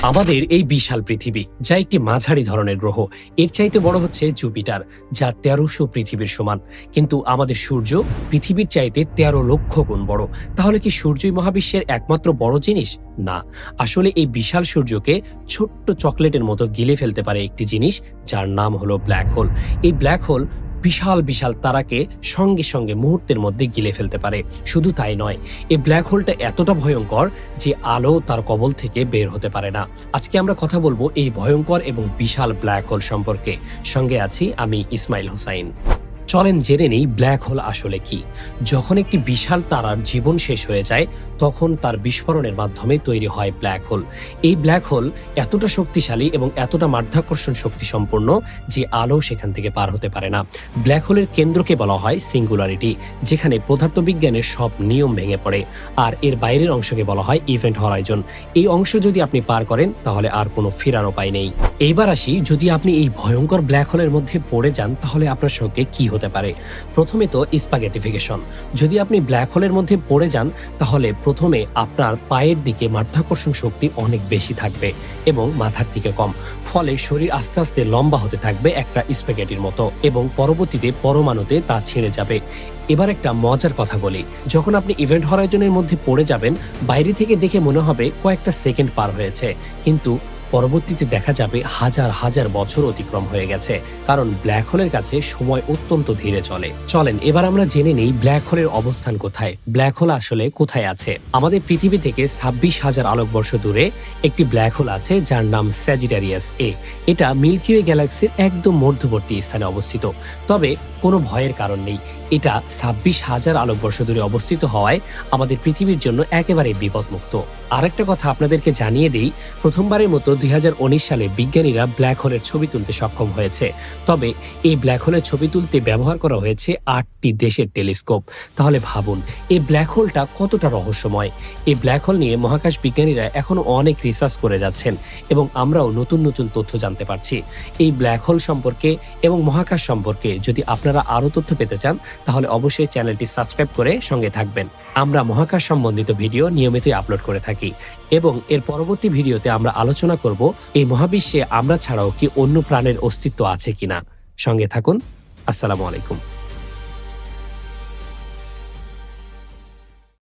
আমাদের এই বিশাল পৃথিবী, যা একটি মাঝারি ধরনের গ্রহ, এর চাইতে বড় হচ্ছে জুপিটার, যা ১৩০০ পৃথিবীর সমান। কিন্তু আমাদের সূর্য পৃথিবীর চাইতে ১৩ লক্ষ গুণ বড়। তাহলে কি সূর্যই মহাবিশ্বের একমাত্র বড় জিনিস? না, আসলে এই বিশাল সূর্যকে ছোট্ট চকলেটের মতো গিলে ফেলতে পারে একটি জিনিস, যার নাম হলো ব্ল্যাক হোল। এই ব্ল্যাক হোল বিশাল বিশাল তারাকে সঙ্গে সঙ্গে মুহূর্তের মধ্যে গিলে ফেলতে পারে। শুধু তাই নয়, এই ব্ল্যাক হোলটা এতটা ভয়ঙ্কর যে আলো তার কবল থেকে বের হতে পারে না। আজকে আমরা কথা বলবো এই ভয়ঙ্কর এবং বিশাল ব্ল্যাক হোল সম্পর্কে। সঙ্গে আছি আমি ইসমাইল হুসাইন। চলেন জেনে নেই ব্ল্যাক হোল আসলে কি। যখন একটি বিশাল তারার জীবন শেষ হয়ে যায়, তখন তার বিস্ফোরণের মাধ্যমে তৈরি হয় ব্ল্যাক হোল। এই ব্ল্যাক হোল এতটা শক্তিশালী এবং এতটা মাধ্যাকর্ষণ শক্তি সম্পন্ন যে আলো সেখান থেকে পার হতে পারে না। ব্ল্যাক হোলের কেন্দ্রকে বলা হয় সিঙ্গুলারিটি, যেখানে পদার্থবিজ্ঞানের সব নিয়ম ভেঙে পড়ে। আর এর বাইরের অংশকে বলা হয় ইভেন্ট হরাইজন। এই অংশ যদি আপনি পার করেন, তাহলে আর কোনো ফেরার উপায় নেই। এইবার আসি, যদি আপনি এই ভয়ঙ্কর ব্ল্যাক হোলের মধ্যে পড়ে যান, তাহলে আপনার সঙ্গে কি হতে পারে। প্রথমে তো স্প্যাগেটিফিকেশন। যদি আপনি ব্ল্যাক হোলের মধ্যে পড়ে যান, তাহলে প্রথমে আপনার পায়ের দিকে মাধ্যাকর্ষণ শক্তি অনেক বেশি থাকবে এবং মাথার দিকে কম। ফলে শরীর আস্তে আস্তে লম্বা হতে থাকবে একটা স্প্যাগেটির মতো, এবং পরবর্তীতে পরমাণুতে তা ছিঁড়ে যাবে। এবার একটা মজার কথা বলি, যখন আপনি ইভেন্ট হরাইজনের মধ্যে পড়ে যাবেন, বাইরে থেকে দেখে মনে হবে কয়েকটা সেকেন্ড পার হয়েছে, কিন্তু পরবর্তীতে দেখা যাবে হাজার হাজার বছর অতিক্রম হয়ে গেছে, কারণ ব্ল্যাক হোলের কাছে সময় অত্যন্ত ধীরে চলে। চলেন এবার আমরা জেনে নেই ব্ল্যাক হোলের অবস্থান কোথায়। ব্ল্যাক হোল আসলে কোথায় আছে? আমাদের পৃথিবী থেকে ২৬,০০০ আলোকবর্ষ দূরে একটি ব্ল্যাক হোল আছে, যার নাম স্যাজিটারিয়াস এ। এটা মিল্কি ওয়ে গ্যালাক্সির একদম মধ্যবর্তী স্থানে অবস্থিত। তবে কোনো ভয়ের কারণ নেই, এটা ২৬,০০০ আলোকবর্ষ দূরে অবস্থিত হওয়ায় আমাদের পৃথিবীর জন্য একেবারে বিপদমুক্ত। আরেকটা কথা আপনাদেরকে জানিয়ে দিই, প্রথমবারের মতো ২০১৯ সালে বিজ্ঞানীরা ব্ল্যাক হোলের ছবি তুলতে সক্ষম হয়েছে। তবে এই ব্ল্যাক হোলের ছবি তুলতে ব্যবহার করা হয়েছে ৮টি দেশের টেলিস্কোপ। তাহলে ভাবুন এই ব্ল্যাক হোলটা কতটা রহস্যময়। এই ব্ল্যাক হোল নিয়ে মহাকাশ বিজ্ঞানীরা এখনো অনেক রিসার্চ করে যাচ্ছেন, এবং আমরাও নতুন নতুন তথ্য জানতে পারছি। এই ব্ল্যাক হোল সম্পর্কে এবং মহাকাশ সম্পর্কে যদি আপনারা আরও তথ্য পেতে চান, তাহলে অবশ্যই চ্যানেলটি সাবস্ক্রাইব করে সঙ্গে থাকবেন। আমরা মহাকাশ সম্বন্ধিত ভিডিও নিয়মিতই আপলোড করে থাকি, এবং এর পরবর্তী ভিডিওতে আমরা আলোচনা করব এই মহাবিশ্বে আমরা ছাড়াও কি অন্য প্রাণের অস্তিত্ব আছে কিনা। সঙ্গে থাকুন। আসসালামু আলাইকুম।